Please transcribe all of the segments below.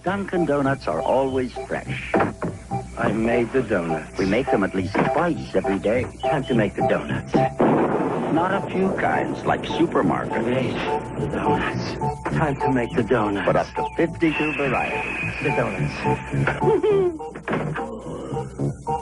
Dunkin' Donuts are always fresh. I made the donuts. We make them at least twice every day. Time to make the donuts. Not a few kinds, like supermarket. Made the donuts. Time to make the donuts. But up to 52 varieties. The donuts.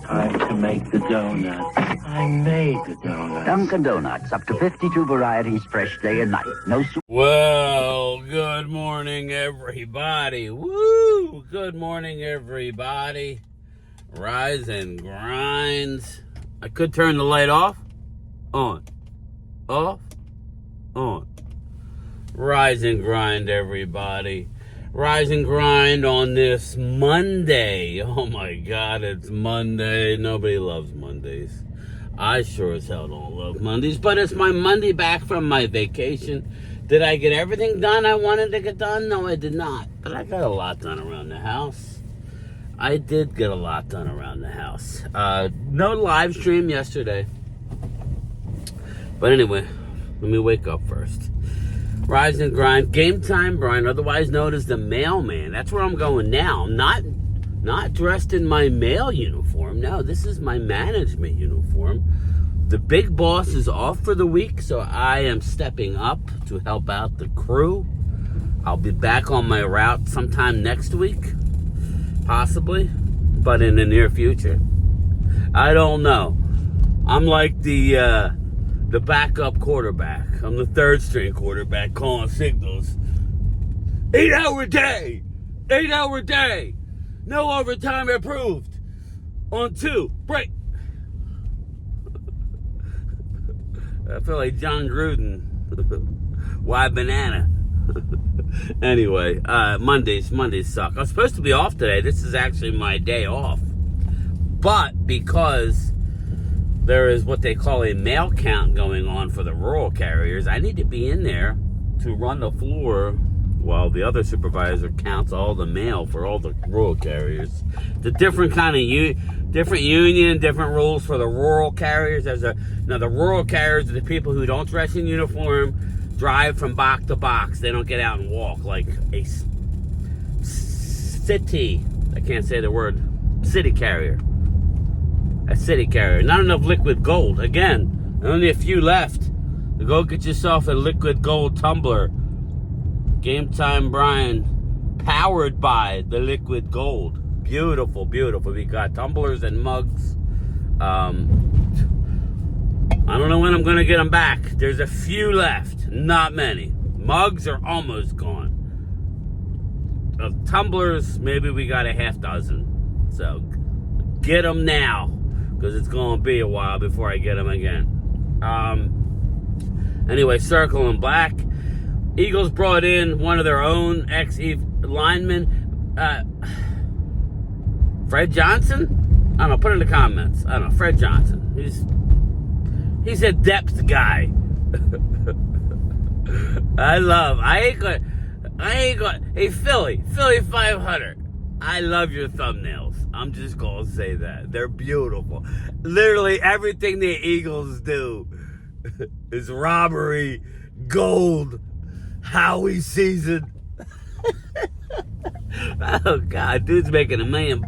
Time to make the donuts. I made the donuts. Dunkin' Donuts, up to 52 varieties, fresh day and night. No Well, good morning, everybody. Woo! Good morning, everybody. Rise and grind. I could turn the light off. On. Off. On. Rise and grind, everybody. Rise and grind on this Monday. Oh my God, it's Monday. Nobody loves Mondays. I sure as hell don't love Mondays, but it's my Monday back from my vacation. Did I get everything done I wanted to get done? No, I did not. But I got a lot done around the house. I did get a lot done around the house. No live stream yesterday. But anyway, let me wake up first. Rise and grind. Game time, Brian, otherwise known as the mailman. That's where I'm going now. I'm not dressed in my mail uniform. No, this is my management uniform. The big boss is off for the week, so I am stepping up to help out the crew. I'll be back on my route sometime next week, possibly, but in the near future. I don't know. I'm like the backup quarterback. I'm the third string quarterback calling signals. 8-hour day! 8-hour day! No overtime approved. On 2. Break. I feel like John Gruden. Why banana? Anyway, Mondays suck. I'm supposed to be off today. This is actually my day off. But because there is what they call a mail count going on for the rural carriers, I need to be in there to run the floor while the other supervisor counts all the mail for all the rural carriers. The different kind of different union, different rules for the rural carriers. Now the rural carriers are the people who don't dress in uniform, drive from box to box. They don't get out and walk like a city. I can't say the word. City carrier. A city carrier. Not enough liquid gold. Again, only a few left. Go get yourself a liquid gold tumbler. Game time, Brian. Powered by the liquid gold. Beautiful, beautiful. We got tumblers and mugs. I don't know when I'm going to get them back. There's a few left. Not many. Mugs are almost gone. Of tumblers, maybe we got a half dozen. So, get them now. Because it's going to be a while before I get them again. Anyway, circle in black. Eagles brought in one of their own ex-linemen. Fred Johnson? I don't know, put it in the comments. I don't know, Fred Johnson. He's a depth guy. Hey, Philly 500. I love your thumbnails. I'm just going to say that. They're beautiful. Literally everything the Eagles do is robbery, gold, Howie season. Oh, God. Dude's making $1 million.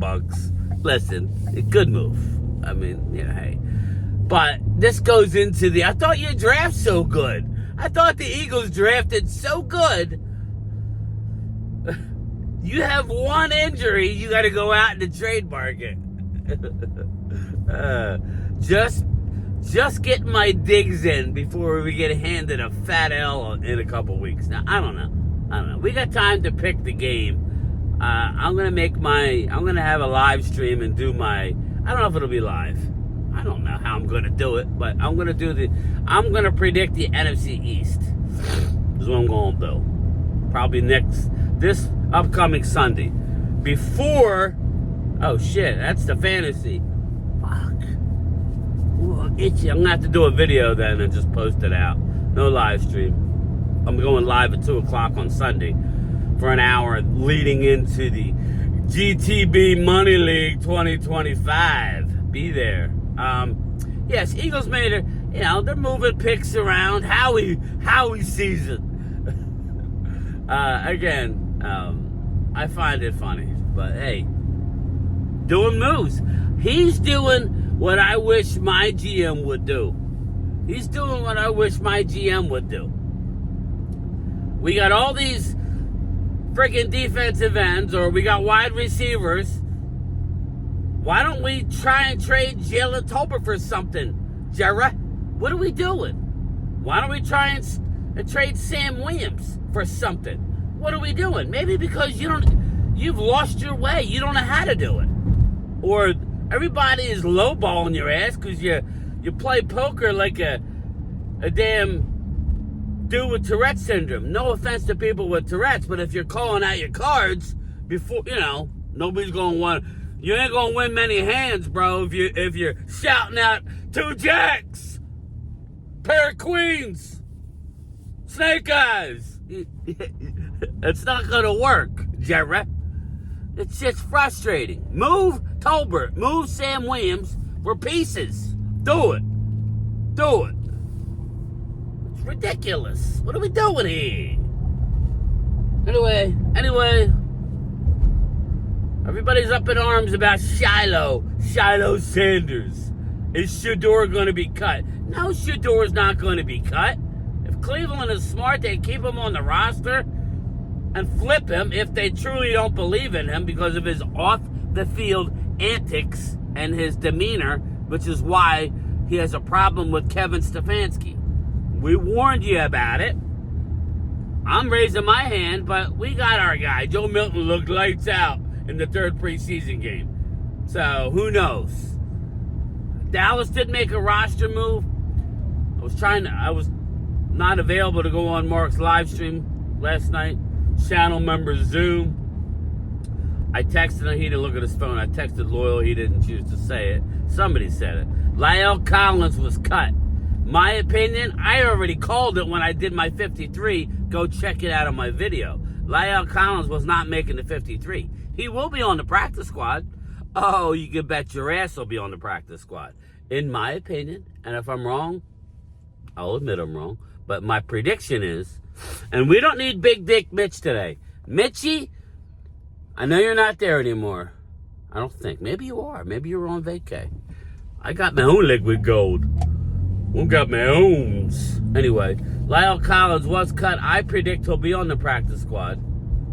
Listen, a good move. I mean, hey. But this goes into I thought your draft so good. I thought the Eagles drafted so good. You have one injury, you got to go out in the trade market. Just get my digs in before we get handed a fat L in a couple weeks. Now, I don't know. We got time to pick the game. I'm going to have a live stream and do I don't know if it'll be live. I don't know how I'm going to do it, but I'm going to predict the NFC East. Is what I'm going to do. Probably this upcoming Sunday. Before, oh shit, that's the fantasy. Fuck. Ooh, itchy. I'm going to have to do a video then and just post it out. No live stream. I'm going live at 2 o'clock on Sunday for an hour leading into the GTB Money League 2025. Be there. Yes, Eagles made it. They're moving picks around. Howie season. Again, I find it funny. But hey, doing moves. He's doing what I wish my GM would do. He's doing what I wish my GM would do. We got all these freaking defensive ends, or we got wide receivers. Why don't we try and trade Jalen Tolbert for something, Jarrett? What are we doing? Why don't we try and trade Sam Williams for something? What are we doing? Maybe because you've lost your way. You don't know how to do it. Or everybody is lowballing your ass because you play poker like a damn dude with Tourette's syndrome. No offense to people with Tourette's, but if you're calling out your cards before, nobody's going to want. You ain't going to win many hands, bro, if you're shouting out 2 jacks, pair of queens, snake eyes. It's not going to work, Jarrett. It's just frustrating. Move Tolbert. Move Sam Williams for pieces. Do it. It's ridiculous. What are we doing here? Anyway. Everybody's up in arms about Shiloh Sanders. Is Shador going to be cut? No, Shador's not going to be cut. If Cleveland is smart, they keep him on the roster and flip him if they truly don't believe in him because of his off-the-field antics and his demeanor, which is why he has a problem with Kevin Stefanski. We warned you about it. I'm raising my hand, but we got our guy. Joe Milton looked lights out in the 3rd preseason game. So, who knows? Dallas did make a roster move. I was not available to go on Mark's live stream last night. Channel member Zoom. I texted him. He didn't look at his phone. I texted Loyal. He didn't choose to say it. Somebody said it. La'el Collins was cut. My opinion, I already called it when I did my 53. Go check it out on my video. La'el Collins was not making the 53. He will be on the practice squad. Oh, you can bet your ass he'll be on the practice squad. In my opinion, and if I'm wrong, I'll admit I'm wrong, but my prediction is, and we don't need Big Dick Mitch today. Mitchie, I know you're not there anymore. I don't think. Maybe you are. Maybe you're on vacay. I got my own liquid gold. I got my own. Anyway, La'el Collins was cut. I predict he'll be on the practice squad.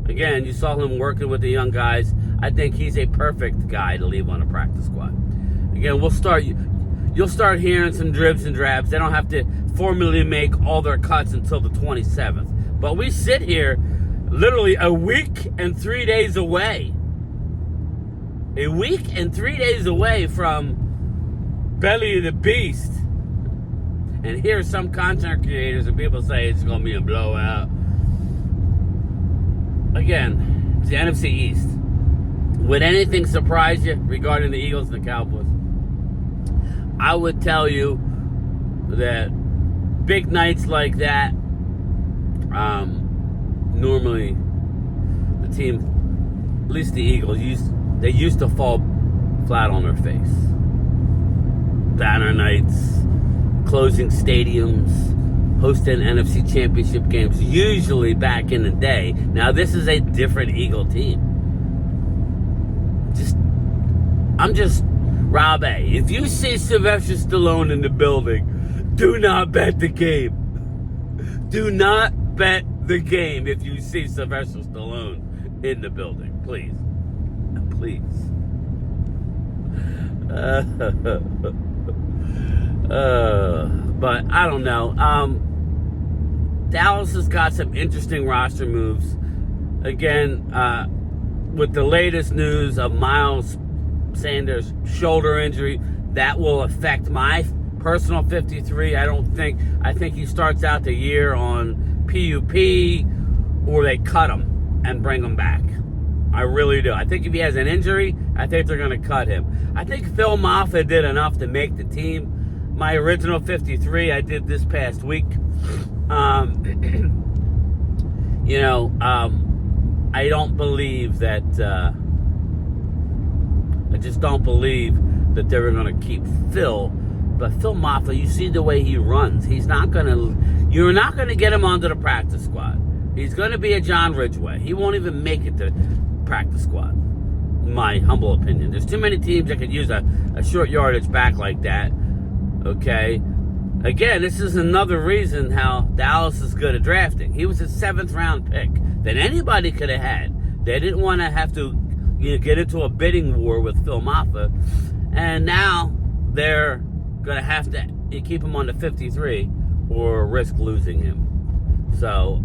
Again, you saw him working with the young guys. I think he's a perfect guy to leave on the practice squad. Again, you'll start hearing some dribs and drabs. They don't have to formally make all their cuts until the 27th. But we sit here literally a week and 3 days away. A week and 3 days away from Belly of the Beast. And here some content creators and people say it's going to be a blowout. Again, it's the NFC East. Would anything surprise you regarding the Eagles and the Cowboys? I would tell you that big nights like that, normally the team, at least the Eagles, they used to fall flat on their face. Banner nights, closing stadiums, hosting NFC Championship games, usually back in the day. Now, this is a different Eagle team. I'm just Rob A. If you see Sylvester Stallone in the building, do not bet the game. Do not bet the game if you see Sylvester Stallone in the building. Please. Please. But I don't know. Dallas has got some interesting roster moves. Again, with the latest news of Miles Sanders' shoulder injury, that will affect my personal 53. I think he starts out the year on PUP, or they cut him and bring him back. I really do. I think if he has an injury, I think they're going to cut him. I think Phil Maffa did enough to make the team. My original 53 I did this past week. I don't believe that. I just don't believe that they were going to keep Phil. But Phil Maffa, you see the way he runs. You're not going to get him onto the practice squad. He's going to be a John Ridgeway. He won't even make it to practice squad. In my humble opinion. There's too many teams that could use a short yardage back like that. Okay? Again, this is another reason how Dallas is good at drafting. He was a 7th round pick that anybody could have had. They didn't want to have to get into a bidding war with Phil Maffa. And now they're going to have to keep him on the 53 or risk losing him. So,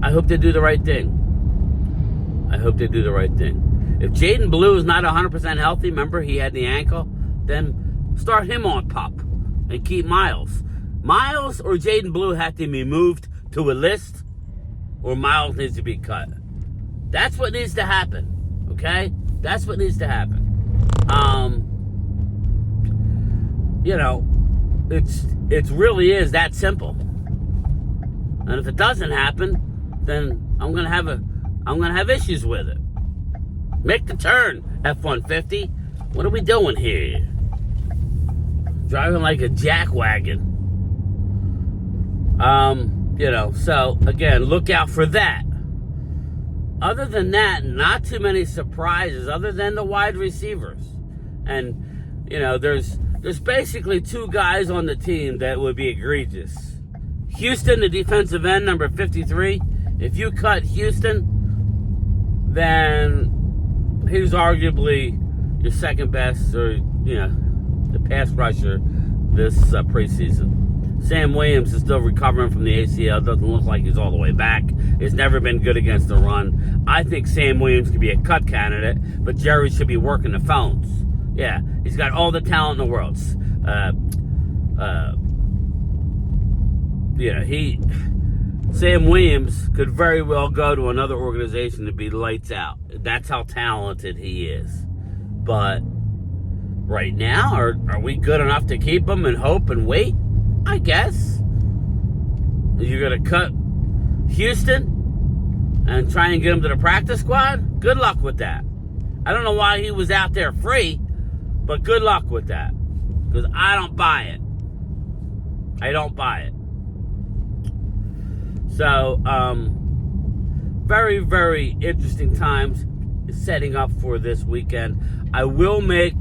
I hope they do the right thing. If Jaden Blue is not 100% healthy, remember he had the ankle, then start him on PUP and keep Miles. Miles or Jaden Blue have to be moved to a list, or Miles needs to be cut. That's what needs to happen, okay? That's what needs to happen. It really is that simple. And if it doesn't happen, then I'm gonna have issues with it. Make the turn, F-150. What are we doing here? Driving like a jackwagon. So again, look out for that. Other than that, not too many surprises other than the wide receivers. And, there's basically 2 guys on the team that would be egregious. Houston, the defensive end, number 53. If you cut Houston, then he's arguably your second best, or, the pass rusher this preseason. Sam Williams is still recovering from the ACL. Doesn't look like he's all the way back. He's never been good against the run. I think Sam Williams could be a cut candidate, but Jerry should be working the phones. Yeah, he's got all the talent in the world. Sam Williams could very well go to another organization to be lights out. That's how talented he is. But right now, are we good enough to keep him and hope and wait? I guess. You're going to cut Houston and try and get him to the practice squad? Good luck with that. I don't know why he was out there free, but good luck with that. Because I don't buy it. So, very, very interesting times setting up for this weekend. I will make,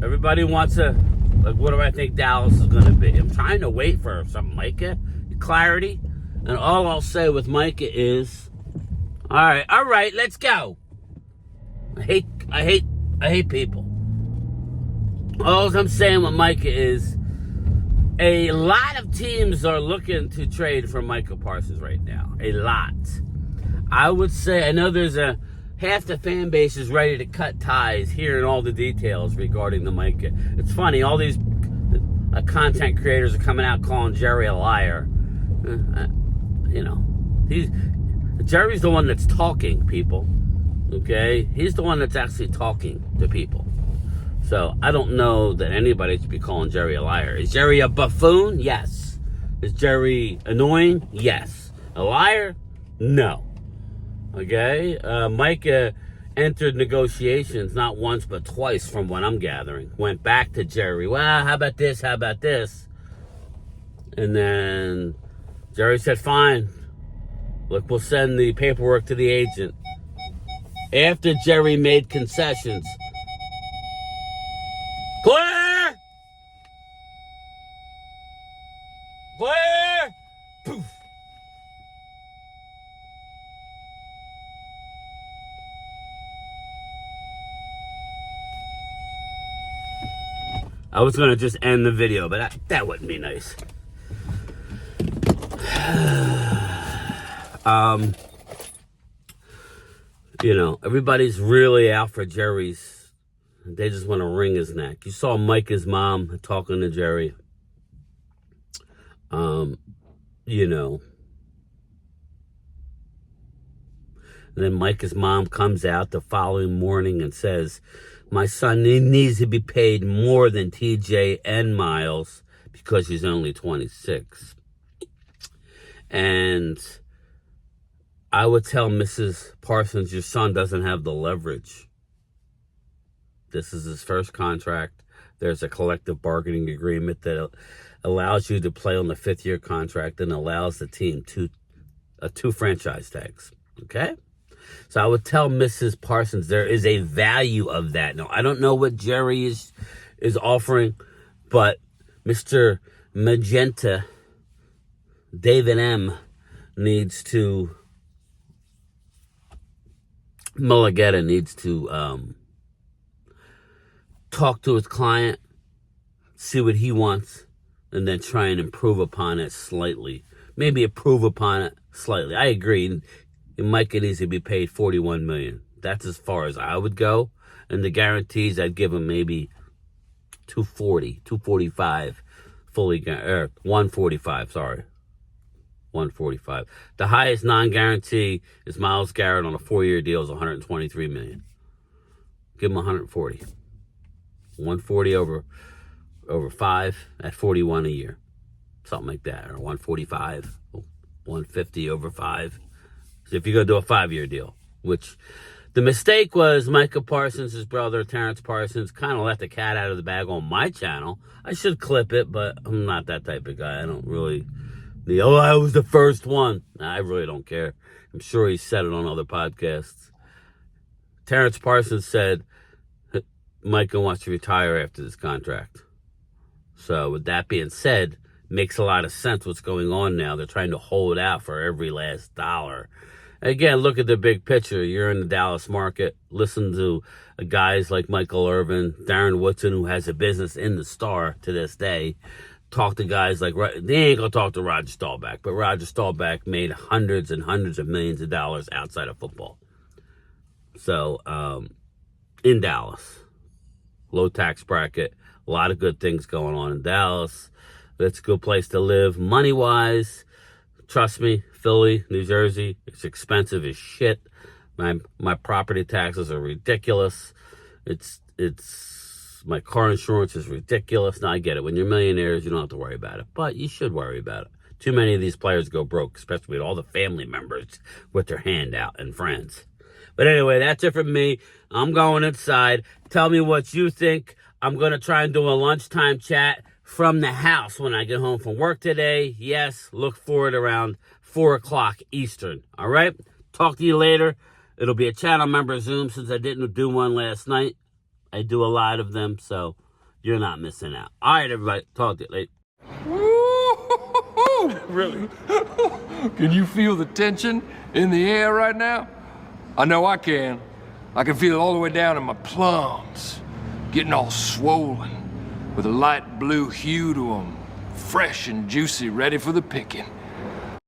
everybody wants what do I think Dallas is going to be? I'm trying to wait for some Micah clarity. And all I'll say with Micah is, all right, let's go. I hate people. All I'm saying with Micah is, a lot of teams are looking to trade for Micah Parsons right now. A lot. I would say, I know there's half the fan base is ready to cut ties, hearing all the details regarding the Micah. It's funny, all these content creators are coming out calling Jerry a liar. Jerry's the one that's talking, people. Okay? He's the one that's actually talking to people. So, I don't know that anybody should be calling Jerry a liar. Is Jerry a buffoon? Yes. Is Jerry annoying? Yes. A liar? No. Okay? Micah entered negotiations not once but twice from what I'm gathering. Went back to Jerry. Well, how about this? And then Jerry said, fine. Look, we'll send the paperwork to the agent. After Jerry made concessions. Clear! Poof! I was going to just end the video, but that wouldn't be nice. Everybody's really out for Jerry's. They just want to wring his neck. You saw Micah's mom talking to Jerry. And then Micah's mom comes out the following morning and says, my son needs to be paid more than TJ and Miles because he's only 26. And I would tell Mrs. Parsons, your son doesn't have the leverage. This is his first contract. There's a collective bargaining agreement that allows you to play on the 5th-year contract and allows the team to 2 franchise tags. Okay? So I would tell Mrs. Parsons there is a value of that. Now, I don't know what Jerry is offering, but Mr. Magenta, David M, Mulligetta needs to talk to his client, see what he wants, and then try and improve upon it slightly. Maybe improve upon it slightly. I agree. Micah needs to be paid $41 million. That's as far as I would go. And the guarantees, I'd give him maybe $240, $245 fully, or $145, sorry. $145. The highest non-guarantee is Myles Garrett on a 4-year deal is $123 million. Give him $140. $140 over 5 at $41 a year. Something like that. Or $145, $150 over 5. So if you're going to do a 5-year deal, which the mistake was Micah Parsons, his brother, Terrence Parsons, kind of let the cat out of the bag on my channel. I should clip it, but I'm not that type of guy. I don't really, I was the first one. I really don't care. I'm sure he said it on other podcasts. Terrence Parsons said Micah wants to retire after this contract. So with that being said, makes a lot of sense what's going on now. They're trying to hold out for every last dollar. Again, look at the big picture. You're in the Dallas market. Listen to guys like Michael Irvin, Darren Woodson, who has a business in the Star to this day. Talk to guys like, they ain't going to talk to Roger Staubach, but Roger Staubach made hundreds and hundreds of millions of dollars outside of football. So, in Dallas, low tax bracket, a lot of good things going on in Dallas. It's a good place to live money-wise. Trust me, Philly, New Jersey, it's expensive as shit. My property taxes are ridiculous. It's my car insurance is ridiculous. Now I get it. When you're millionaires, you don't have to worry about it, but you should worry about it. Too many of these players go broke, especially with all the family members with their hand out and friends. But anyway, that's it from me. I'm going inside. Tell me what you think. I'm going to try and do a lunchtime chat from the house when I get home from work today. Yes, look for it around 4 o'clock Eastern. All right? Talk to you later. It'll be a channel member Zoom since I didn't do one last night. I do a lot of them, so you're not missing out. All right, everybody. Talk to you later. Really? Can you feel the tension in the air right now? I know I can. I can feel it all the way down in my plums, getting all swollen, with a light blue hue to them, fresh and juicy, ready for the picking.